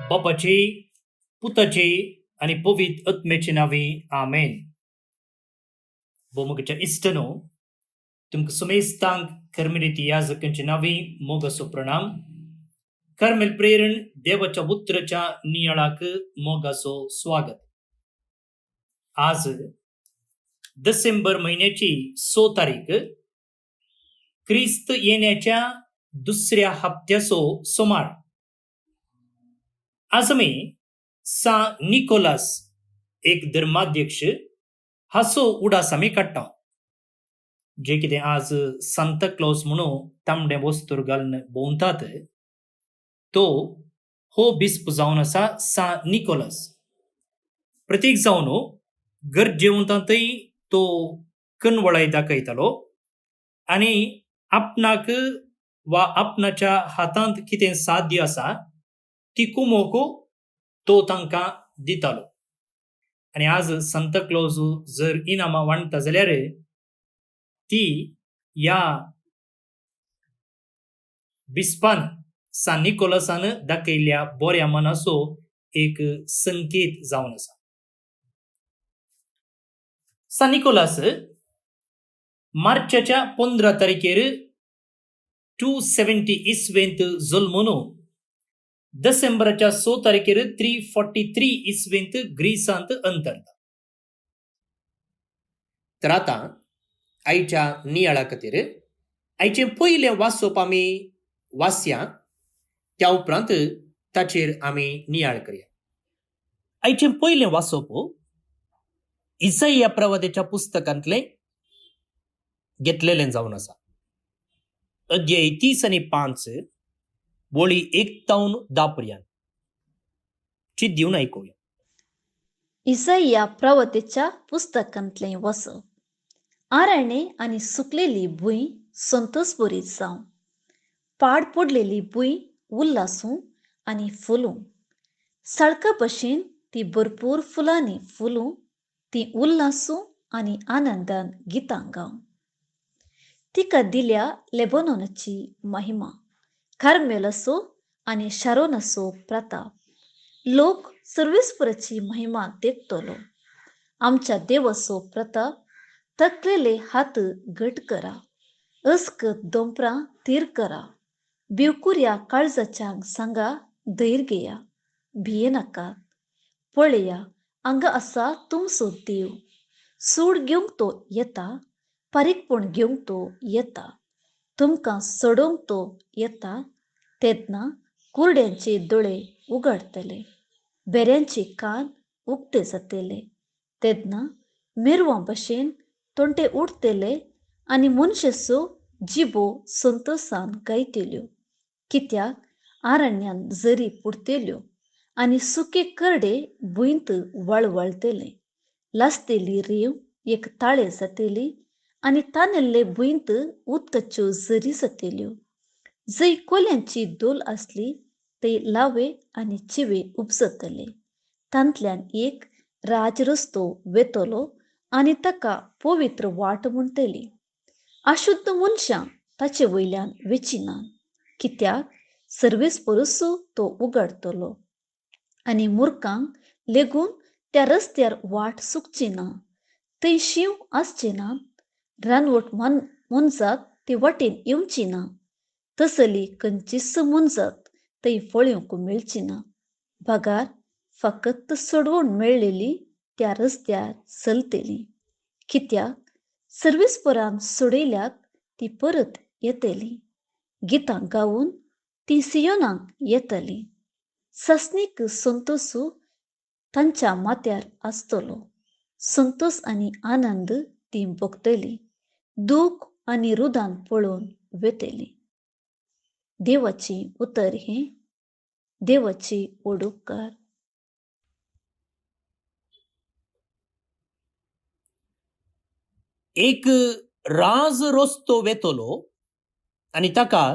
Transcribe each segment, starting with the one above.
बापाचे, पुताचे आणि पवित्र आत्म्याचे नावे आमेन. बोमगच्या इष्टनो तुमकां समेस्तांक कर्मेलिती याजकांचे नावे मोगासो प्रणाम. कर्मेल प्रेरण देवाच्या पुत्राच्या नियाळाक मोगासो स्वागत. आज डिसेंबर महिन्याची 6 तारीख ख्रिस्त येण्याच्या दुसऱ्या हप्त्याचो सोमार. आज आमी सा निकोलास एक धर्माध्यक्ष हाचो उडास आमी काडटा. जे कितें आज सांता क्लॉज म्हणून तांबडे वस्त्र घालून भोंवतात तो हो बिस्प जावन आसा सा निकोलास. प्रत्येक जावन घर जेवतांतय तो कनवळाय दाखयतालो आनी आपणाक वा आपणाच्या हातांत कितें साध्य आसा ती कुमोक तो तांकां दितालो. आनी आज सांता क्लॉज जर इनामां वांटता जाल्यार ती ह्या बिस्पान सा निकोलासान दाखयल्ल्या बऱ्या मनाचो एक संकेत जावन आसा. सा निकोलास मार्चाच्या 15 तारखेर 270 इस्वेंत जल्मून डिसेंबराच्या 6 तारखेर 343 इस्वेंत ग्रीसांत अंतरता. तर आता आयच्या नियाळा खातीर आयचें पयलें वाचप आमी वाचया, त्या उपरांत ताचेर आमी नियाळ करया. आयचें पयलें वाचप इसाइया प्रवाद्याच्या पुस्तकांतलें घेतलेलें जावन आसा. अध्याय 30 आनी 5 वळी 1 तावन 10 पर्यंत चित दिवन आयकुया. इसाइया प्रवतेच्या पुस्तकांतलें वचप. आराणे आनी सुकलेली भुंय संतोषभरीत जावं, पाड पडलेली भुंय उल्हासूं आनी फुलूं. सळका भशेन ती भरपूर फुलांनी फुलूं, ती उल्हासूं आनी आनंदान गितां गावं. तिका दिल्या लेबनोनाची महिमा, कार्मेलाचो आनी शारोनाचो प्रताप. लोक सर्वेस्पराची महिमा देखतलो. आमच्या देवाचो प्रताप तकलेले हात घट करा, अस्कत दोंपरां थीर करा. भिवकुऱ्या काळजाच्यांक सांगा धैर्य घेया, भिये नाकात. पळया, हांगा आसा तुमचो देव. सूड घेवंक तो येता, पारीकपण घेवंक तो येता. तुमकां सोडोवंक तो येता. तेन्ना कुरड्यांचे दोळे उगडतले, बेऱ्यांचे कान उक्ते जातले. तेन्ना मिरवां भशेन तोंटे उडतले आनी मनशाचो जिबो संतोषान गायतल्यो. कित्याक आरण्यांत झरी पुडतल्यो आनी सुके करडे भुंयत वळवळतले. लासतेली रेंव एक ताळे जातली आनी तानेल्ले भुंयत उदकाच्यो झरी जातल्यो. जंय कोल्यांची दोल आसली थंय लावे आनी चिवे उपजतले. तांतल्यान एक राजरस्तो वेतलो आनी ताका पवित्र वाट म्हणटली. अशुद्ध मनशां ताचे वयल्यान वेचिनात, कित्याक सर्वेस्परूचो तो उगडतलो. आनी मुर्खांक लेगून त्या रस्त्यार वाट चुकची ना. थंय शींव आसचे नात, रानवट मनजात ते वाटेन येवची ना. तसली खंयचीच मनजात थंय फळ्योंक मेळची ना. भागार फकत सोडवण मेळलेली त्या रस्त्यार चलतली, कित्याक सर्वेस्परान सोडयल्यात ती परत येतली. गितां गावून ती सियोनाक येतली. ससनीक संतोषू तांच्या माथ्यार आसतलो. संतोष आनी आनंद ती भोगतली. दूख आनी रुदान पळोवन वेतली. देवाची उतर हे देवाची ओडूपकार. एक राज रस्तो वेतलो आनी ताका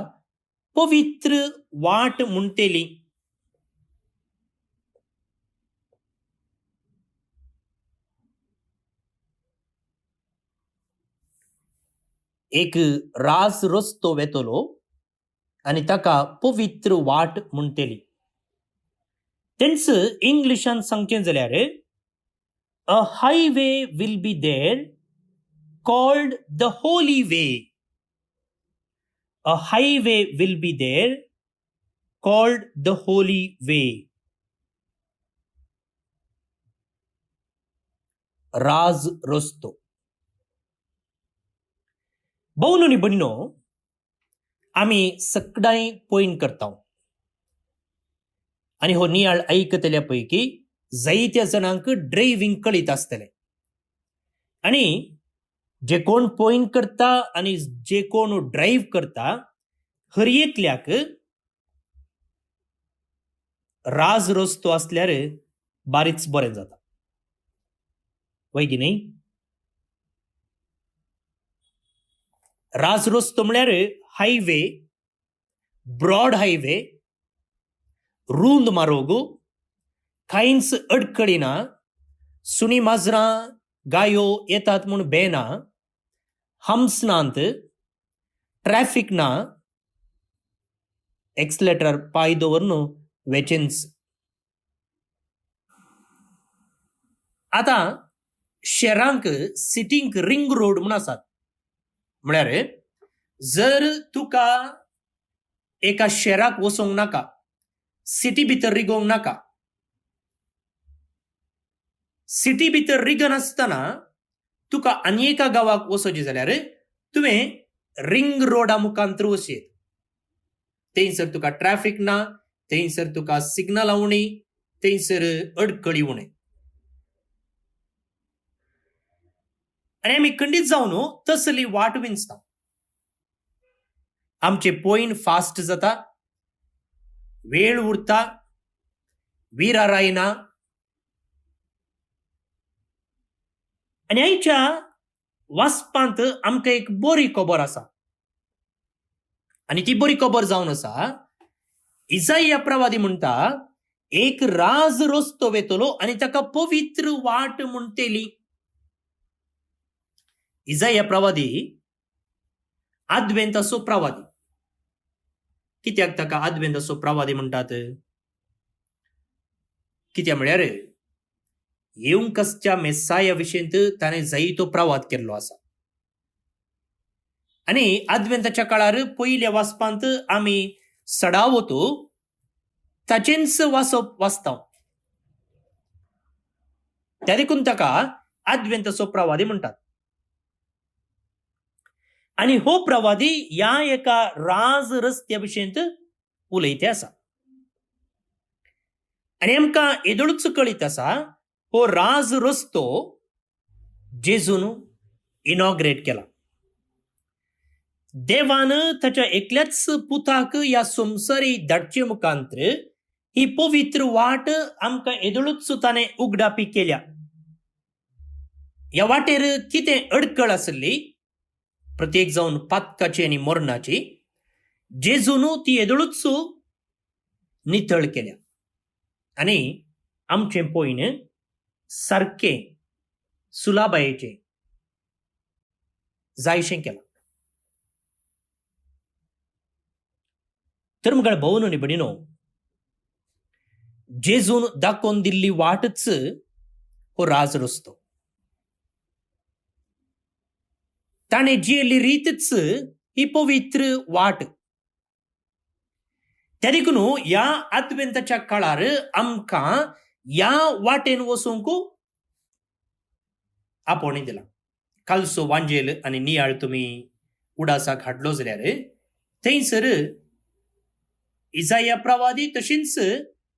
पवित्र वाट म्हणटली. एक राज रस्तो वेतलो आनी ताका पवित्र वाट म्हणटली. तेंच इंग्लिशान सांगचें जाल्यार a highway will be there called the holy way. A highway will be there called the holy way. राज रस्तो. भोव न्हू भयणीनो, आमी सगळ्यां पॉयंट करता आनी हो नियाळ ऐकतल्या पैकी जायत्या जाणांक ड्रायव्हिंग कळीत आसतलें. आनी जे कोण पॉयंट करता आनी जे कोण ड्रायव्ह करता हर एकल्याक राज रस्तो असल्यार बारीच बरें जाता. वय की न्ही? राज रस्तो म्हळ्यार हायवे, ब्रॉड हायवे, रुंद मार्ग, कांयच अडखळी ना, सुणी माजरां गायो येतात म्हूण भेना, हम्स नात, ट्रॅफिक ना, एक्सलेटर पांय दवरून वेचेन्स. आतां शहरांक सिटींक रिंग रोड म्हूण आसात. म्हळ्यार जर तुका एका शहराक वचोंक नाका, सिटी भितर रिगोवंक नाका, सिटी भितर रिगनासतना तुका आनी एका गांवाक वचोचें जाल्यार तुवें रिंग रोडा मुखांतर वचचें. थंयसर तुका ट्रॅफिक ना, थंयसर तुका सिग्नल उणी, थंयसर अडखळी उणे. आनी आमी खंडीत जावन तसली वाट विंचता. आमचे पॉयंट फास्ट जाता, वेळ उरता, विराराय ना. आनी आयच्या वाचपांत आमकां एक बरी खबर आसा. आनी ती बरी खबर जावन आसा, इसाइया प्रवादी म्हणटा, एक राज रस्तो वेतलो आनी ताका पवित्र वाट म्हणटेली. इसाइया प्रवादी आद्वेंताचो प्रवादी. कित्याक ताका आद्वेंताचो प्रवादी म्हणटात? कित्याक म्हळ्यार येवंक आसच्या मेस्साया विशींत ताणें जायतो प्रवाद केल्लो आसा. आनी आद्वेंताच्या काळार पयल्या वाचपांत आमी सडावतो ताचेंच वाचप वाचता. त्या देखून ताका आद्वेंताचो प्रवादी म्हणटात. आनी हो प्रवादी ह्या एका राज रस्त्या विशींत उलयते आसा. आनी आमकां येदोळूच कळीत आसा, हो राज रस्तो जेजून इनॉग्रेट केला. देवान ताच्या एकल्याच पुताक ह्या संवसारी धाडचे मुखांतर ही पवित्र वाट आमकां येदोळूच ताणें उगडापी केल्या. ह्या वाटेर कितें अडखळ आसली, प्रत्येक जावन पातकाची आनी मरणाची, जेजून ती येदोळूच नितळ केल्या. आनी आमचें पॉयंट सारकें सुलाबायेचें जायशें केलां. तर मुखार भोव न्हू भयणीनो, जेजून दाखोवन दिल्ली वाटच हो राज रस्तो. ताणें जियेल्ली रीतच ही पवित्र वाट. त्या देखून ह्या आद्वेंताच्या काळार आमकां ह्या वाटेन वचूंक आपोवणी दिला. कालचो वांजेल आनी नियाळ तुमी उडासाक हाडलो जाल्यार थंयसर इसाइया प्रवादी तशींच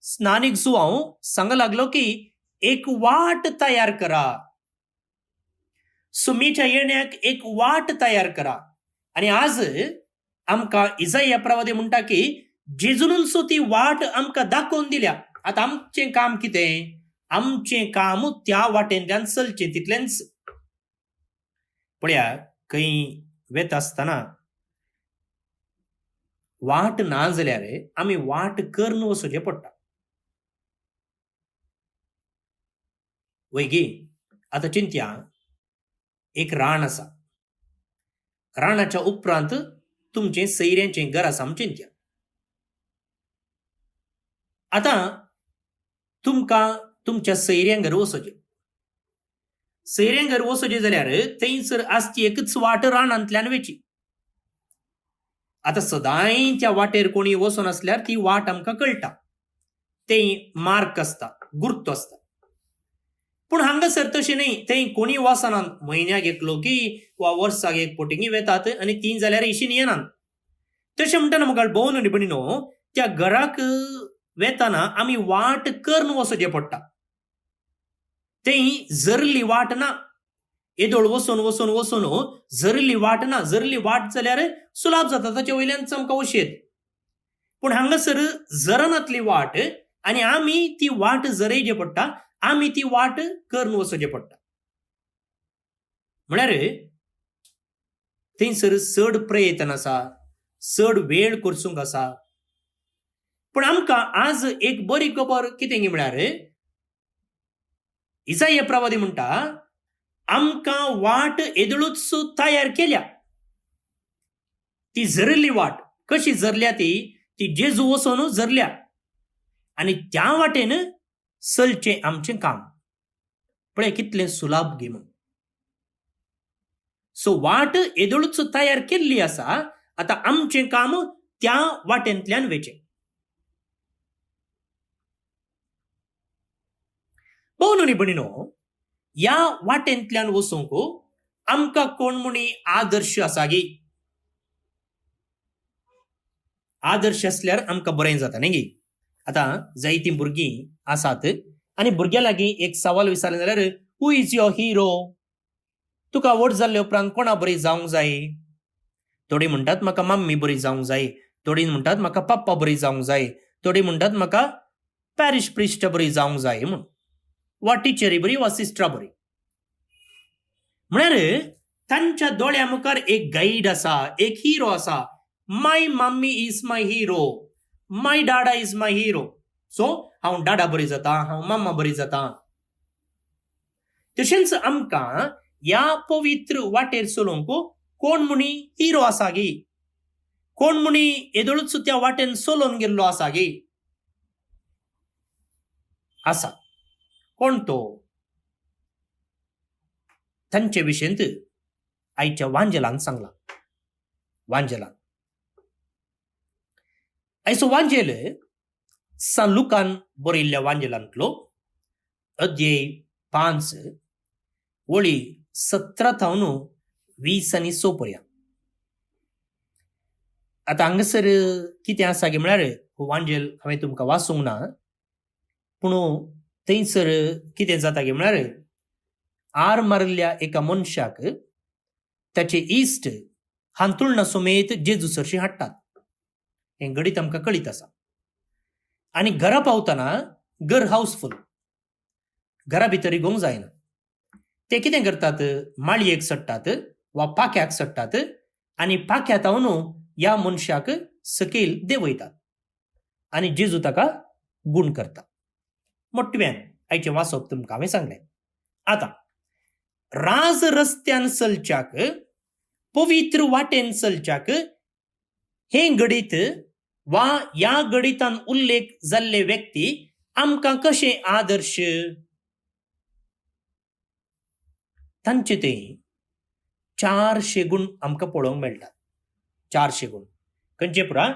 स्नानीक जुवांव सांग लागलो की एक वाट तयार करा, सुमीच्या येण्याक एक वाट तयार करा. आनी आज आमकां इसाइया प्रवादी म्हणटा की जेजूनच ती वाट आमकां दाखोवन दिल्या. आतां आमचें काम कितें? आमचें काम त्या वाटेंतल्यान चलचें तितलेंच. पळया, खंय वेता आसतना वाट ना जाल्यार आमी वाट करून वचचें पडटा. वैगी, आतां चिंतया, एक रान आसा. रानाच्या उपरांत तुमचें सैऱ्याचें घर आसा म्हूण चिंतया. आतां तुमकां तुमच्या सैऱ्यांगर वचोचें. सैऱ्यांगर वचोचें जाल्यार थंयसर आसची एकच वाट रानांतल्यान वेची. आतां सदांय त्या वाटेर कोणी वचोन आसल्यार ती वाट आमकां कळटा. ते मार्क आसता, गुर्त आसता. पूण हांगासर तशें न्ही. थंय कोणी वचनात. म्हयन्याक एक लोकी वा वर्साक एक पोटिंगी वेतात आनी ती जाल्यार इशीन येनात. तशें म्हणटना म्हाका भोव न्हू भयणीनो, त्या घराक वेताना आमी वाट करून वचचें पडटा. थंय जरली वाट ना. येदोळ वचोन वचोन वचोन जरली वाट ना. जरली वाट जाल्यार सुलाभ जाता, ताचे वयल्यान आमकां वशेत. पूण हांगासर जरनातली वाट आनी आमी ती वाट जरयची पडटा. आमी ती वाट करून वचचें पडटा. म्हळ्यार थंयसर चड प्रयत्न आसा, चड वेळ करचूंक आसा. पूण आमकां आज एक बरी खबर कितें गी म्हळ्यार इसाया प्रवादी म्हणटा आमकां वाट येदळूच तयार केल्या. ती जरली वाट कशी जरल्या ती जेजू वचोन जरल्या आनी त्या वाटेन चलचें आमचें काम. पळय कितलें सुलाभ गे म्हूण. सो वाट येदळूच तयार केल्ली आसा. आतां आमचें काम त्या वाटेंतल्यान वेचें. भोव न्हू भयणीनो, ह्या वाटेंतल्यान वचूंक आमकां कोण म्हणी आदर्श आसा गे. आदर्श आसल्यार आमकां बरें जाता न्ही गे. आतां जायतीं भुरगीं आसात आनी भुरग्यां लागीं एक सवाल विचारलें जाल्यार हू इज युअर हिरो. तुका व्हड जाल्ले उपरांत कोणा बरी जावंक जाय. थोडी म्हणटात म्हाका मम्मी बरी जावंक जाय. थोडी म्हणटात म्हाका पप्पा बरी जावंक जाय. थोडी म्हणटात म्हाका पॅरिश प्रिस्ट बरी जावंक जाय म्हूण, वा टिचरी बरी वा सिस्टरा बरी. म्हळ्यार तांच्या दोळ्या मुखार एक गाईड आसा, एक हिरो आसा. My mummy is my hero, my dada is my hero. So हांव डाडा बरी जाता, हांव मम्मा बरी जाता. तशेंच आमकां ह्या पवित्र वाटेर चलोवंक कोण म्हणी हिरो आसा गे. कोण म्हणी येदळूच त्या वाटेन चलोवन गेल्लो आसा गे. आसा. कोण तो? तांचे विशयंत आयच्या वांजेलान सांगला. वांजेलान आयचो वांजेल सान लुकान बरयल्ल्या वांजेलांतलो अध्याय 5 वळी 17 थावन 20 आनी 6 पर्यंत. आतां हांगासर कितें आसा गे म्हळ्यार हो वांजेल हांवें तुमकां वाचूंक ना. पूण थंयसर कितें जाता गे म्हळ्यार आर मारिल्ल्या एका मनशाक ताचे इश्ट हांतुळणा समेत जेजू सरशी हाडटात. हें घडीत आमकां कळीत आसा. आनी घरा पावतना घर हावसफूल. घरा भितर येवंक जायना. ते कितें करतात, माळयेक सडटात वा पाक्याक सडटात आनी पाक्यात हांवन ह्या मनशाक सकयल देंवयतात आनी जेजू ताका गूण करता. मोठ्यान आयचें वाचप तुमकां हांवें सांगलें. आतां राज रस्त्यान चलच्याक, पवित्र वाटेन चलच्याक हें घडीत वा ह्या घडितान उल्लेख जाल्ले व्यक्ती आमकां कशे आदर्श. तांचे ते 400 गुण आमकां पळोवंक मेळटात. 400 गुण खंयचे पुरा.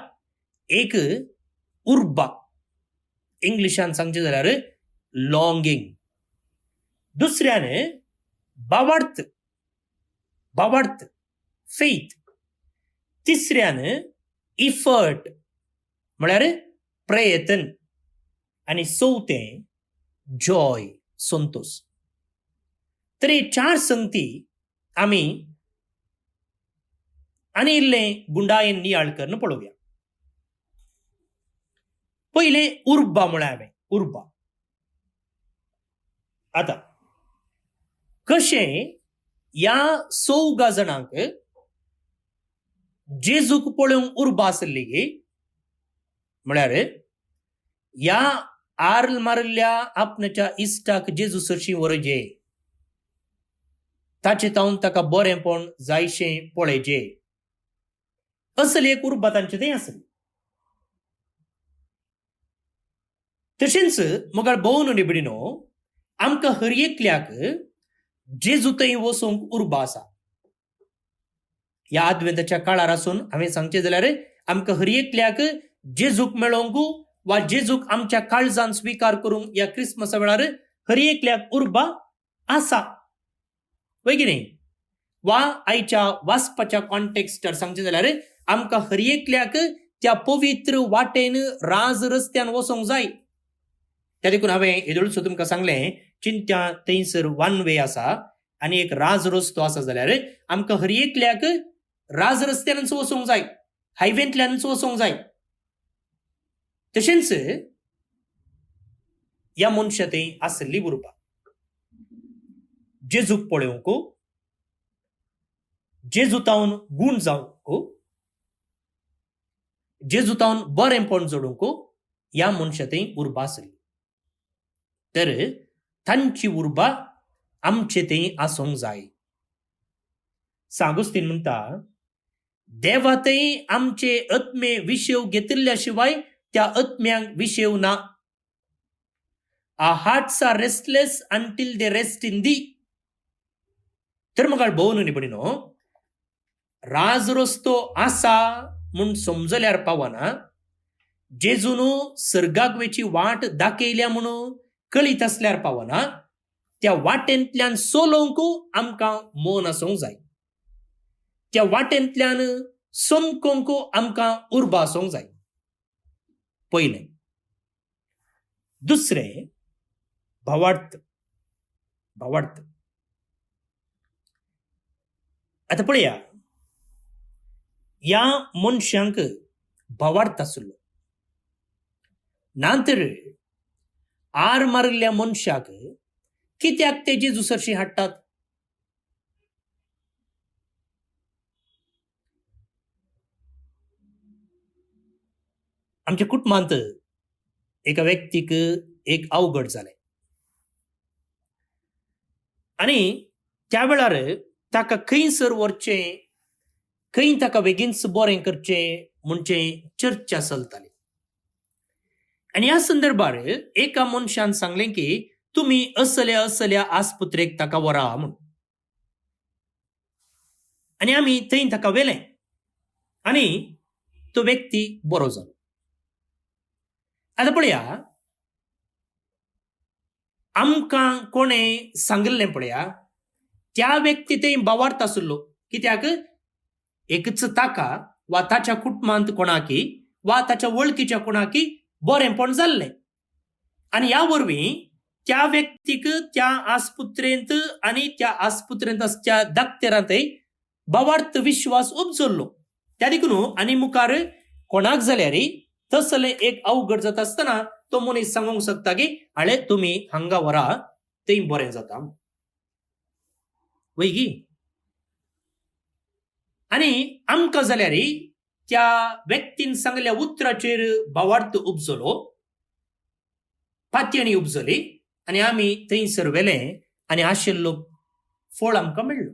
एक उर्बा, इंग्लिशान सांगचे जाल्यार लॉंगिंग. दुसऱ्यान बावार्थ, बावार्थ फेथ. तिसऱ्यान इफर्ट म्हळ्यार प्रयत्न. आनी चवथें जॉय, संतोष. तर हे 4 संगती आमी आनी इल्लें गुंडायेन नियाळ करून पळोवया. पयलें उर्बा म्हळ्यार हांवें उर्बा. आतां कशें ह्या 14 जाणांक जेजूक पळोवंक उर्बा आसली गे म्हळ्यार ह्या आर मारिल्ल्या आपणाच्या इश्टाक जेजू सरशी व्हरजे, ताचे तावन ताका बरेंपण जायशें पळयजे, असली एक उर्बा तांचे थंय आसली. तशेंच मुगाळ भोवन निबडिनो आमकां हर एकल्याक जेजू थंय वचोंक उर्बा आसा. ह्या आद्वेंताच्या काळार आसून हांवें सांगचें जाल्यार आमकां हर एकल्याक जेजूक मेळोंक वा जेजूक आमच्या काळजान स्विकार करूंक ह्या क्रिस्मसा वेळार हर एकल्याक उर्बा आसा. वय की न्ही? वा आयच्या वाचपाच्या कॉन्टेक्स्टार सांगचें जाल्यार आमकां हर एकल्याक त्या पवित्र वाटेन राज रस्त्यान वचोंक जाय. त्या देखून हांवें येदोळसो तुमकां सांगलें चिंत्या थंयसर वन वे आसा आनी एक राज रस्तो आसा जाल्यार आमकां हर एकल्याक राज रस्त्यानच वचोंक जाय, हायवेंतल्यानच वचोंक जाय. तशेंच ह्या मनशा थंय आसली उर्बा जेजूक पळोवंक, जेजूतावन गूण जावंक, जेजूतावन बरेंपण जोडूंक ह्या मनशा थंय उर्बा आसली. तर तांची उर्बा आमचे थंय आसूंक जाय. सांगुस्तीन म्हणटा देवा थंय आमचे आत्मे विशेव घेतिल्ल्या शिवाय त्या आत्म्यांक विशेव ना. Our hearts are restless until they rest in thee. तर मुगाळ भोवन निबडिनो राज रस्तो आसा म्हूण समजल्यार पावना, जेजून सर्गाक वेची वाट दाखयल्या म्हणून कळीत असल्यार पावना, त्या वाटेंतल्यान सोलोवंक आमकां मोन आसूंक जाय. त्या वाटेंतल्यान समकोंक आमकां उर्बा आसूंक जाय. पयलें. दुसरें भावार्थ. भावार्थ आतां पळया, ह्या मनशांक भावार्थ आसलो. नांतर आर मारिल्ल्या मनशाक कित्याक ते जेजू सरशी हाडटात? आमच्या कुटुंबांत एका व्यक्तीक एक अवघड जालें आनी त्या वेळार ताका खंयसर वरचें, खंय ताका बेगीनच बरें करचें म्हणचे चर्चा चलताली. आनी ह्या संदर्भार एका मनशान सांगलें की तुमी असल्या आस्पत्रेक ताका व्हरा म्हूण. आनी आमी थंय ताका व्हेलें आनी तो व्यक्ती बरो जालो. आतां पळया, आमकां कोणें सांगलें पळया, त्या व्यक्ती थंय भावार्थ आसलो. कित्याक एकच ताका वा ताच्या कुटुंबांत कोणाकी वा ताच्या वळखीच्या कोणाकी बरेंपण जाल्लें आनी ह्या वरवीं त्या व्यक्तीक त्या आस्पत्रेंत आनी त्या आस्पत्रेंत आसच्या दाक्तेरांत भावार्थ विश्वास उपजल्लो. त्या देखून आनी मुखार कोणाक जाल्यार तसलें एक अवघड जाता आसतना तो मनीस सांगूंक शकता की हाळे तुमी हांगा व्हरा, थंय बरें जाता. वैगी आनी आमकां जाल्यार त्या व्यक्तीन सांगल्या उतराचेर भावार्थ उपजलो, पातयणी उपजली आनी आमी थंयसर व्हेलें आनी आशिल्लो फळ आमकां मेळ्ळो.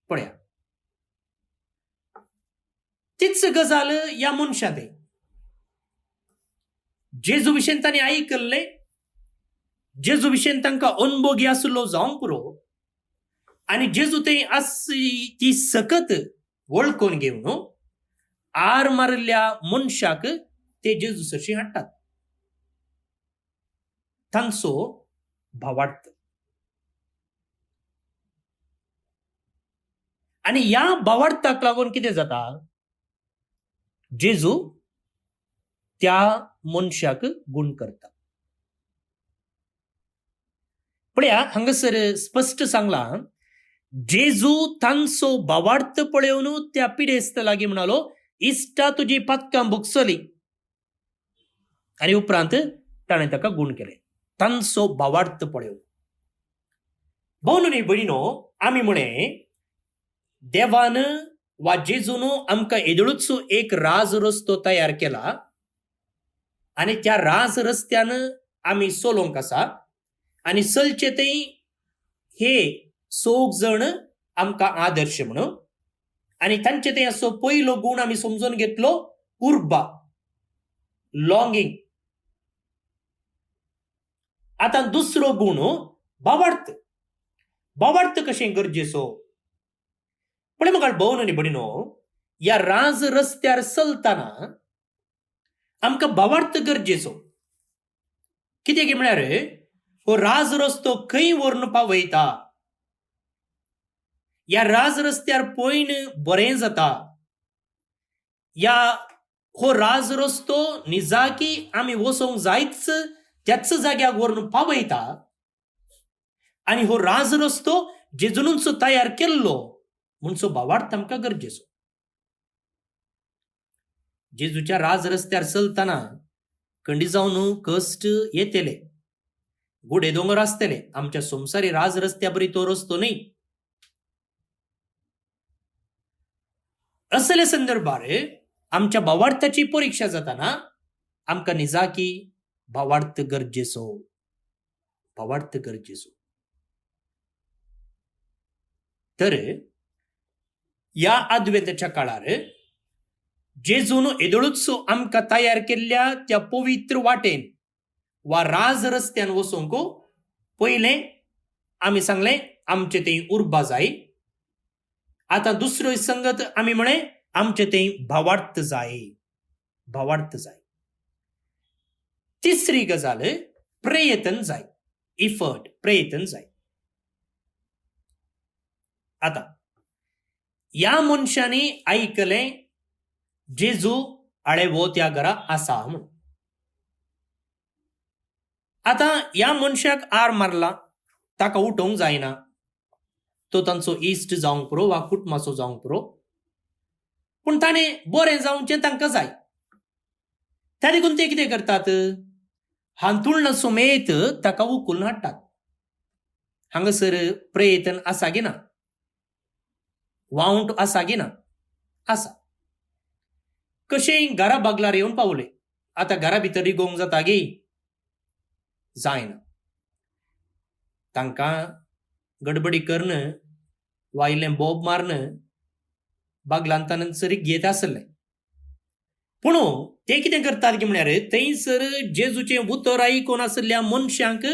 पळया, तीच गजाल ह्या मनशा थंय. जेजू विशयेन तांणी आयकल्लें, जेजू विशयेन तांकां अनुभोगी आसलो जावंक पुरो आनी जेजू थंय आसी ती सकत वळखून घेवन आर मारिल्ल्या मनशाक ते जेजू सरशी हाडटात. तांचो भावार्थ. आनी ह्या भावार्थाक लागून कितें जाता? जेजू त्या मनशाक गूण करता. पळया, हांगासर स्पश्ट सांगला, जेजू तांचो भावार्थ पळयोवन त्या पिडेस्त लागीं म्हणालो, इश्टा तुजी पदकां भोगसली. आनी उपरांत ताणें ताका गूण केलें तांचो भावार्थ पळयोवन. भोवनी भयणीनो, आमी म्हळें देवान वा जेजून आमकां येदळूच एक राज रस्तो तयार केला आनी त्या राज रस्त्यान आमी चलोवंक आसा आनी चलचे थंय हे सोग जण आमकां आदर्श म्हणून. आनी तांचे थंय असो पयलो गूण आमी समजून घेतलो, उर्बा, लॉंगिंग. आता दुसरो गुण भावार्थ. भावार्थ कशें गरजेचो. पण म्हाका भोवन आनी बडिनो, या राज रस्त्यार चलतना आमकां भावार्थ गरजेचो. कितें की म्हळ्यार हो राज रस्तो खंय व्हरून पावयता. या राज रस्त्यार पयन बरें जाता. या हो राज रस्तो निजाकी आमी वचोंक जायच त्याच जाग्याक व्हरून पावयता. आनी हो राज रस्तो जेजूनच तयार केल्लो म्हणचो भावार्थ आमकां गरजेचो. जेजूच्या राज रस्त्यार चलतना खंडी जावन कश्ट येतले, गुडे दोंगर आसतले. आमच्या संवसारी राज रस्त्या बरी तो रस्तो न्ही. असले संदर्भार आमच्या भावार्थाची परीक्षा जाताना आमकां निजाकी भावार्थ गरजेचो. भावार्थ गरजेचो. तर या अद्वेताच्या काळार जेजून येदोळूच आमकां तयार केल्ल्या त्या पवित्र वाटेन वा राज रस्त्यान वचोंक पयलें आमी सांगलें आमचे थंय उरबा जाय. आतां दुसरो संगत आमी म्हळें आमचे थंय भावार्थ जाय. भावार्थ जाय. तिसरी गजाल प्रयत्न जाय. इफर्ट, प्रयत्न जाय. आता या मनशांनी ऐकलें जेजू आळेवो त्या घरा आसा म्हणून. आता या मनशाक आर मारला, ताका उठोवंक जायना. तो तांचो इश्ट जावंक पुरो वा कुटुंबाचो जावंक पुरो. पूण ताणें बरें जावचें तांकां जाय. त्या देखून ते कितें करतात, हांतुळणा समेत ताका उखलून हाडटात. हांगासर प्रयत्न आसा गी ना, वावंट आसा गी ना, आसा. कशें घरा बागलार येवन पावले. आतां घरा भितर रिगोवंक जाता गे, जायना. तांकां गडबडी करण वा इल्लें बोब मारण बागलांतान सरी घेत आसलें. पूण ते कितें करतात की म्हळ्यार थंयसर जेजूचें उतर आयकून आसलेल्या मनशांक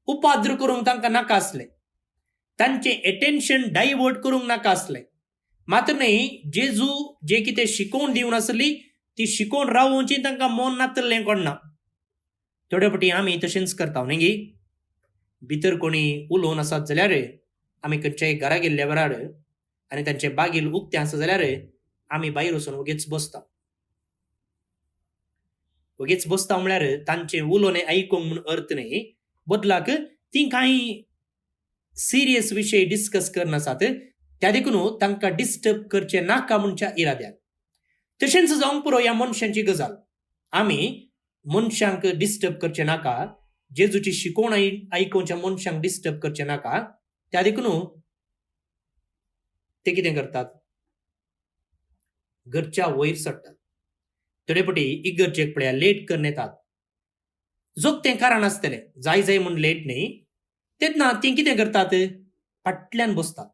उपाद्र करूंक तांकां नाका आसलें. तांचें एटेन्शन डायवर्ट करूंक नाका आसलें. मात्र न्ही, जेजू जे कितें शिकोवन दिवन आसली ती शिकोवन रावोवची तांकां मन नातल्लें कोणना. थोडे फावटी आमी तशेंच करता न्ही गे. भितर कोणी उलोवन आसात जाल्यार आमी खंयच्याय घरा गेल्ल्या वेळार आनी तांचें बागील उक्तें आसा जाल्यार आमी भायर वचून वगेच बसता. वगेच बसता म्हळ्यार तांचें उलोवणें आयकूंक म्हूण अर्थ न्ही, बदलाक ती कांय सिरियस विशय डिस्कस करनासात त्या देखून तांकां डिस्टर्ब करचें नाका म्हणच्या इराद्यान. तशेंच जावंक पुरो ह्या मनशांची गजाल. आमी मनशांक डिस्टर्ब करचें नाका. जेजूची शिकोवण आयकोवच्या मनशांक डिस्टर्ब करचें नाका. त्या देखून ते कितें करतात, घरच्या वयर सडटात. थोडे फावटी इगर्जेक पळया लेट करून येतात. जोगतें कारण आसतलें, जाय जाय म्हूण लेट न्ही. तेन्ना ती कितें करतात, फाटल्यान बसतात.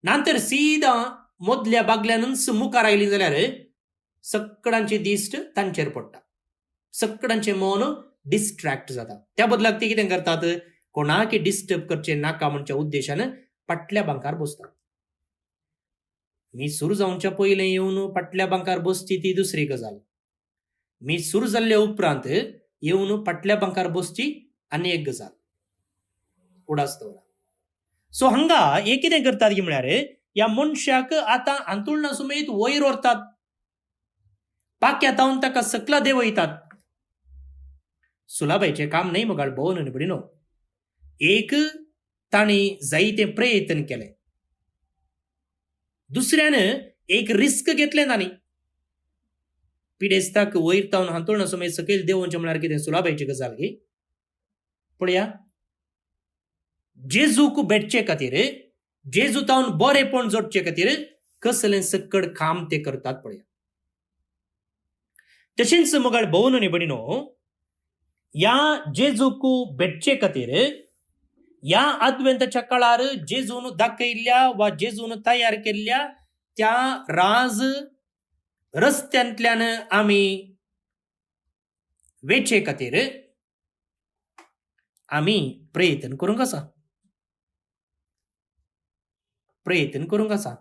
नंतर सीदा मदल्या बागल्यानूच मुखार आयली जाल्यार सगळ्यांचे दिश्ट तांचेर पडटा. सगळ्यांचें मन डिस्ट्रॅक्ट जाता. त्या बदलाक ते कितें करतात, कोणाक डिस्टर्ब करचें नाका म्हणच्या उद्देशान फाटल्या बांकार बसतात. मी सुरू जावच्या पयलें येवन फाटल्या बांकार बसची ती दुसरी गजाल. मी सुरू जाल्ल्या उपरांत येवन फाटल्या बांकार बसची आनी एक गजाल. उडास दवरा. सो हांगा हे कितें करतात की म्हळ्यार ह्या मनशाक आतां हांतुळणा समेत वयर व्हरतात. पाक्या तावन ताका सकला देंवयतात. सुलाबायचें काम न्ही मुगाळ भोवन आनी बडिनो. एक तांणी जायतें प्रयत्न केलें. दुसऱ्यान एक रिस्क घेतलें तांणी. पिडेस्ताक वयर तावन हांतुळणा समेत सकयल देंवोवचें म्हळ्यार कितें सुलाबायची गजाल गे. पळया, जेजूक भेटचे खातीर, जेजू तावन बरेपण जोडचे खातीर कसलें सक्कड काम ते करतात पळया. तशेंच मुगाळ भोवन आनी बडिनो, या जेजूक भेटचे खातीर या अद्वेंताच्या काळार जेजून दाखयल्ल्या वा जेजून तयार केल्ल्या त्या राज रस्त्यांतल्यान आमी वेचे खातीर आम्ही प्रयत्न करूंक आसा. प्रयत्न करूंक आसा.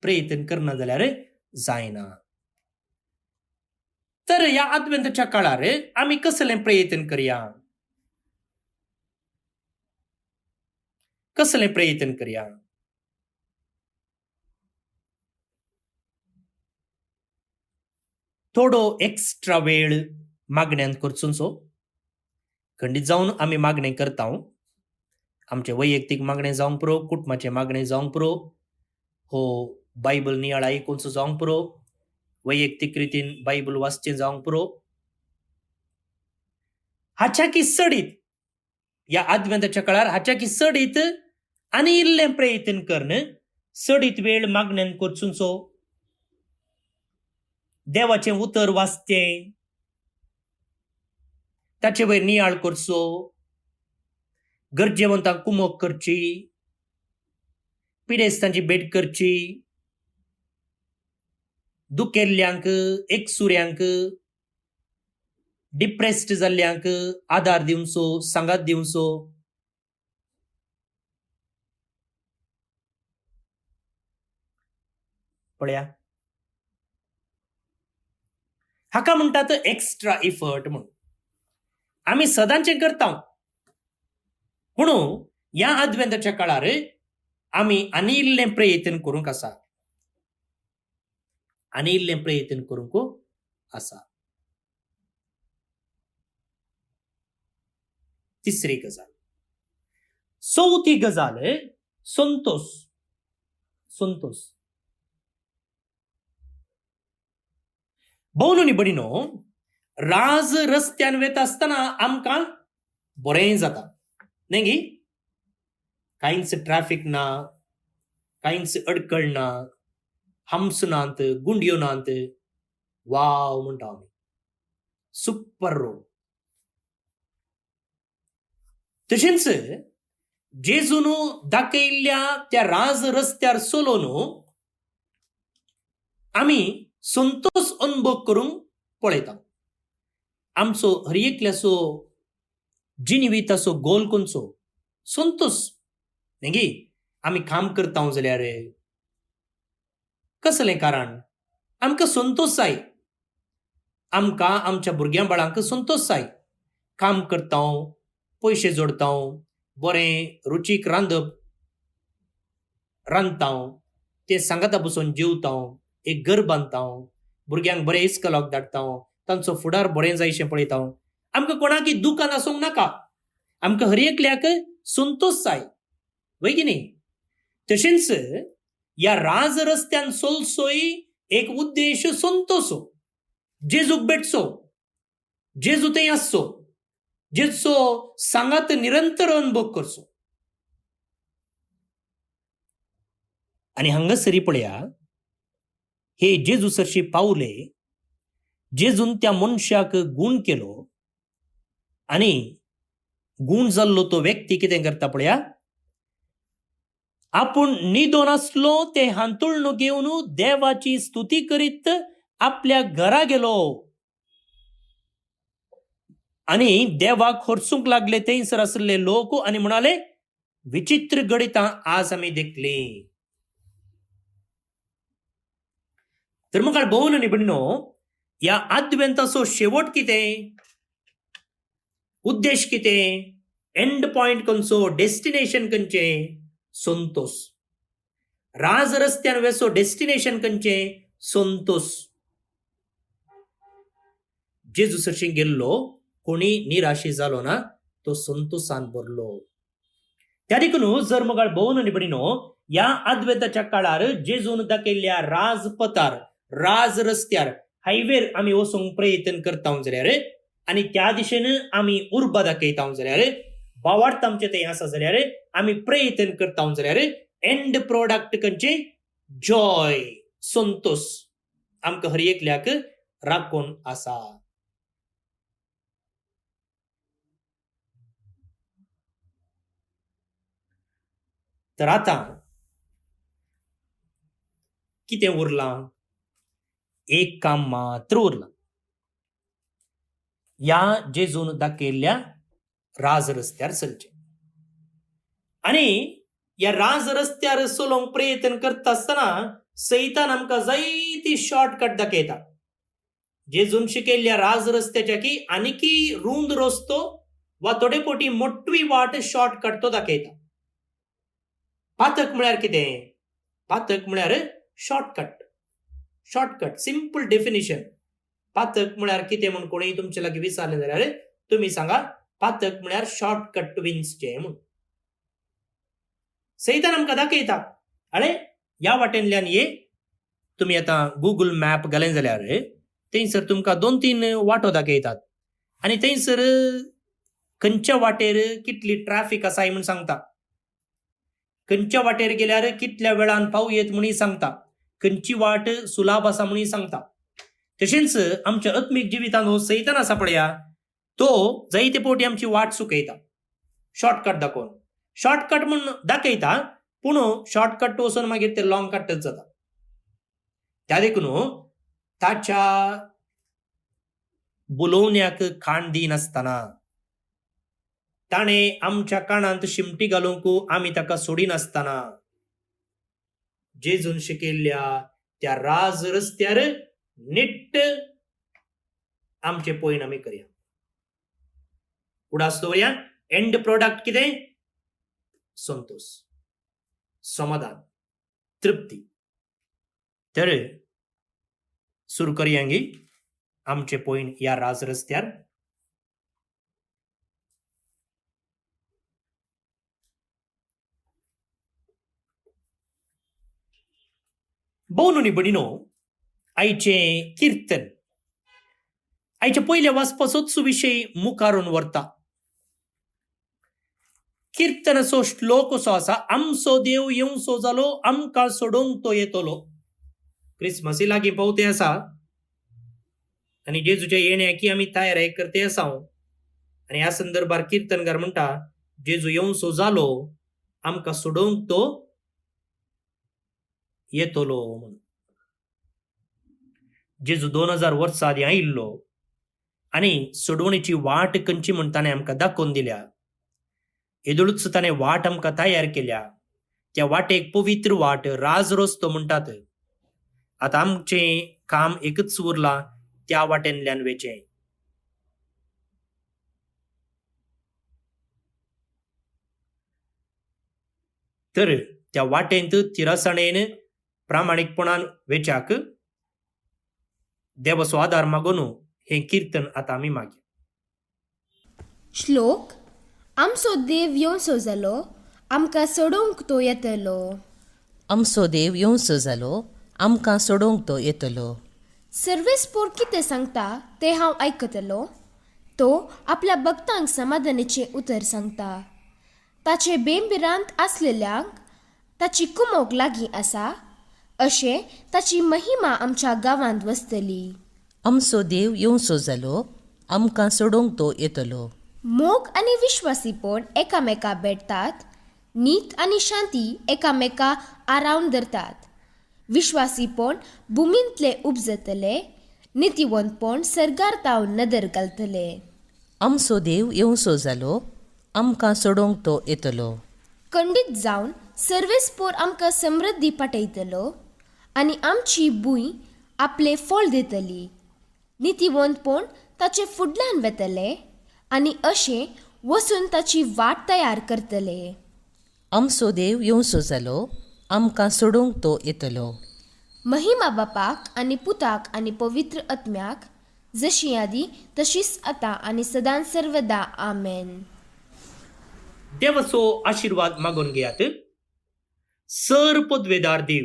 प्रयत्न करना जाल्यार जायना. तर ह्या आद्वेंताच्या काळार आमी कसलें प्रयत्न करया. कसलें प्रयत्न करया. थोडो एक्स्ट्रा वेळ मागण्यांत करचोचो. खंडीत जावन आमी मागणें करता. आमचे वैयक्तीक मागणें जावंक पुरो, कुटुंबाचें मागणें जावंक पुरो, हो बायबल नियाळ आयकूनचो जावंक पुरो, वैयक्तीक रितीन बायबल वाचचें जावंक पुरो. हाच्या की सडीत या आद्वेंताच्या काळार हाच्या की सडीत आनी इल्लें प्रयत्न करन सडीत वेळ मागण्यांत करचोचो. देवाचें उतर वाचचें, ताचे वयर नियाळ करचो, गरजेवंतांक कुमक करची, पिडेस्तांची भेट करची, दुखेल्ल्यांक, एकसुऱ्यांक, डिप्रेस्ड जाल्ल्यांक आदार दिवचो, सांगात दिवचो. पळया, हाका म्हणटात एक्स्ट्रा इफर्ट म्हणून. आमी सदांचें करता, पूण ह्या आद्वेंताच्या काळार आमी आनी इल्लें प्रयत्न करूंक आसा. आनी इल्लें प्रयत्न करूंक आसा. तिसरी गजाल. चवथी गजाल संतोष. संतोष. भोवनो न्ही बडिनो, राज रस्त्यान वयता आसतना आमकां बरें जाता न्ही गी. कांयच ट्रॅफिक ना, कांयच अडकळ ना, हम्स नात, गुंडयो नात. वाव म्हणटा आमी, सुपर रोड. तशेंच जेजून दाखयल्ल्या त्या राज रस्त्यार चलोवन आमी संतोष अनुभव करूंक पळयता. आमचो हर एकल्याचो जिणविताचो गोल खंयचो? संतोष न्ही गी. आमी काम करता जाल्यार कसलें कारण? आमकां संतोष जाय. आमकां आमच्या भुरग्यां बाळांक संतोष जाय. काम करता, पयशे जोडता, बरें रुचीक रांदता, ते सांगाता बसून जेवता, एक घर बांदता, भुरग्यांक बरें इस्कॉलाक धाडटा, तांचो फुडार बरें जायशें पळयता. आमकां कोणाकी दुकान आसूंक नाका. आमकां हर एकल्याक संतोष जाय, वय की न्ही. तशेंच ह्या राज रस्त्यान चलचोय एक उद्देश संतोषो. जेजूक भेटचो, जेजू थंय आसचो, जेजूचो सांगात निरंतर अनुभव करचो. आनी हांगासरी पळया, हे जेजू सरशी पावले, जेजून त्या मनशाक गूण केलो, आनी गूण जाल्लो तो व्यक्ती कितें करता पळया, आपूण न्हिदोन आसलो ते हांतुळणो घेवन देवाची स्तुती करीत आपल्या घरा गेलो. आनी देवाक हरसूंक लागले थंयसर आसले लोक आनी म्हणाले, विचित्र गणितां आज आमी देखली. तर म्हाका भोवनो न्ही बडिनो, ह्या आद्वेंताचो शेवट कितें? उद्देश कितें? एंड पॉइंट खंयचो? डेस्टिनेशन खंयचें? संतोष. राज रस्त्यान वेसो डेस्टिनेशन खंयचें? संतोष. जेजू सरशीं गेल्लो कोणी निराशी जालो ना, तो संतोषान भरलो. त्या देखून जर म्हाका भोवनो न्ही बडिनो, ह्या आद्वेंताच्या काळार जेजून दाखयल्ल्या राजपथार, राज रस्त्यार, हायवेर आमी वचूंक प्रयत्न करता जाल्यार, आनी त्या दिशेन आमी उर्बा दाखयता जाल्यार, भावार्थ आमचे थंय आसा जाल्यार, आमी प्रयत्न करता जाल्यार, एंड प्रोडक्ट खंयचे? जॉय, संतोष आमकां हर एकल्याक राखून आसा. तर आतां कितें उरलां? एक काम मात्र उरलां. ह्या जेजून दाखयल्ल्या राज रस्त्यार चलचे. आणि या राज रस्त्यार चलोंक प्रयत्न करता आसतना सैतान आमकां जायती शॉर्टकट दाखयता. जेजून शिकयल्ल्या राज रस्त्याच्या की आनीकी रुंद रस्तो वा थोडे पोटी मोठवी वाट शॉर्टकट तो दाखयता. पातक म्हळ्यार कितें? पातक म्हळ्यार शॉर्टकट. Shortcut simple definition. पातक म्हळ्यार कितें म्हूण कोणीय तुमचे लागीं विचारलें जाल्यार तुमी सांगा पातक म्हळ्यार शॉर्टकट ट्विन्सचे म्हूण. सैतान आमकां दाखयता अरे ह्या वाटेंतल्यान ये. तुमी आतां गुगल मॅप घालें जाल्यार थंयसर तुमकां 2-3 वाटो दाखयतात आनी थंयसर खंयच्या वाटेर कितली ट्रॅफिक आसा म्हूण सांगता. खंयच्या वाटेर गेल्यार कितल्या वेळान पावयेत म्हणून सांगता. खंयची वाट सुलाभ आसा म्हणून सांगता. तशेंच आमच्या आत्मीक जिवितांत हो सैतान आसा पळया तो जायते फावटी आमची वाट चुकयता शॉर्टकट दाखोवन. शॉर्टकट म्हूण दाखयता पूण शॉर्टकट वचून मागीर ते लॉंग कटच जाता. त्या देखून ताच्या बुलोवण्याक खाण दिनासतना ताणे आमच्या कानांत शिमटी घालूंक आमी ताका सोडिनासतना जेजून शिकयल्ल्या त्या राज रस्त्यार नीट आमचे पयन आमी करया. उडास दवरया. एंड प्रोडक्ट कितें? संतोष, समाधान, तृप्ती. तर सुरू करया गी आमचे पयन या राज रस्त्यार. भोवनुनी बडिनो आयचे कीर्तन आयच्या पयल्या वाचपाचोच विशय मुखारून व्हरता. कीर्तनाचो श्लोक असो आसा आमचो देव येवसो जालो आमकां सोडूंक तो येतलो. क्रिसमसी लागीं पावते आसा आनी जेजूच्या येण्याची आमी तयारी करते आसा. आनी ह्या संदर्भार कीर्तनकार म्हणटा जेजू येवसो जालो आमकां सोडूंक तो येतलो म्हणून. जेजू 2000 वर्सां आदी आयिल्लो आनी सोडवणेची वाट खंयची म्हूण ताणें आमकां दाखोवन दिल्या. येदोळूच ताणें वाट आमकां तयार केल्या. त्या वाटेक पवित्र वाट राज रस्तो म्हणटात. आतां आमचें काम एकच उरलां त्या वाटेंतल्यान वेचें. तर त्या वाटेंत तिरासणेन प्रामाणीकपणान वेचाक देवाचो आदार मागून हें कीर्तन आतां आमी मागया. श्लोक. आमचो देव येवसो जालो आमकां सोडूंक तो येतलो. आमचो देव येवसो जालो आमकां सोडूंक तो येतलो. सर्वेस्पोर कितें सांगता तें हांव आयकतलो. तो आपल्या भक्तांक समाधानाचें उतर सांगता. ताचे बेंबिरांत आसलेल्यांक ताची कुमोग लागीं आसा अशें ताची महिमा आमच्या गांवांत वसतली. आमचो देव येवसो जालो आमकां सोडूंक तो येतलो. मोग आनी विश्वासीपण एकामेका भेटतात. नीत आनी शांती एकामेका आरावन धरतात. विश्वासीपण भुमींतले उपजतले. नितीवंतपण सर्गार तावन नदर घालतले. आमचो देव येवसो जालो आमकां सोडूंक तो येतलो. खंडीत जावन सर्वेस्पोर आमकां समृद्धी पाठयतलो आनी आमची भूंय आपले फळ दितली. नितीवंतपण ताचे फुडल्यान वेतले आनी अशें वचून ताची वाट तयार करतले. आमचो देव येवसो जालो आमकां सोडूंक तो येतलो. महिमा बापाक आनी पुताक आनी पवित्र आत्म्याक जशी आदी तशीच आतां आनी सदां सर्वदा आमेन. देवाचो आशीर्वाद मागून घेयात. सर्पद्वेदार देव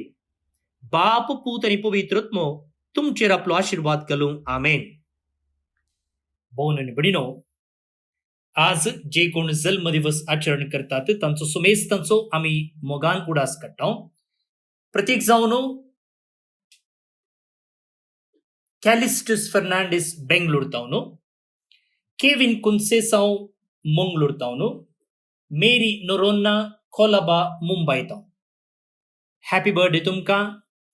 बाप पूत आनी पवित्र आत्मो तुमचेर आपलो आशीर्वाद घालूं आमेन. भोवन आनी भयणीनो, आज जे कोण जल्म दिवस आचरण करतात तांचो सुमेज तांचो आमी मोगान उडास काडटा. प्रत्येक जावन कॅलिस्टस फर्नांडीस बेंगलोर तावन, केविन कुन्सेसांव मंगळूर तावन, मेरी नोरोन्ना कोलाबा मुंबय तावन. हॅपी बर्थडे तुमकां.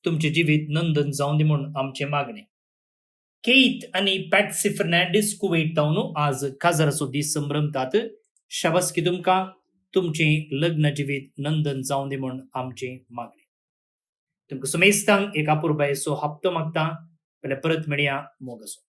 तुमचे जिवीत नंदन जावन दी म्हूण आमचें मागणें. केईत आनी पॅट्सी फर्नांडीस कुवेट तावन आज काजाराचो दीस संभ्रमतात. शाबासकी तुमकां तुमचें लग्न जिवीत नंदन जावं दी म्हूण आमची मागणी. तुमकां सुमेस्तांक एक अपुरबायेचो हप्तो मागता. परत मेळया मोग आसूं.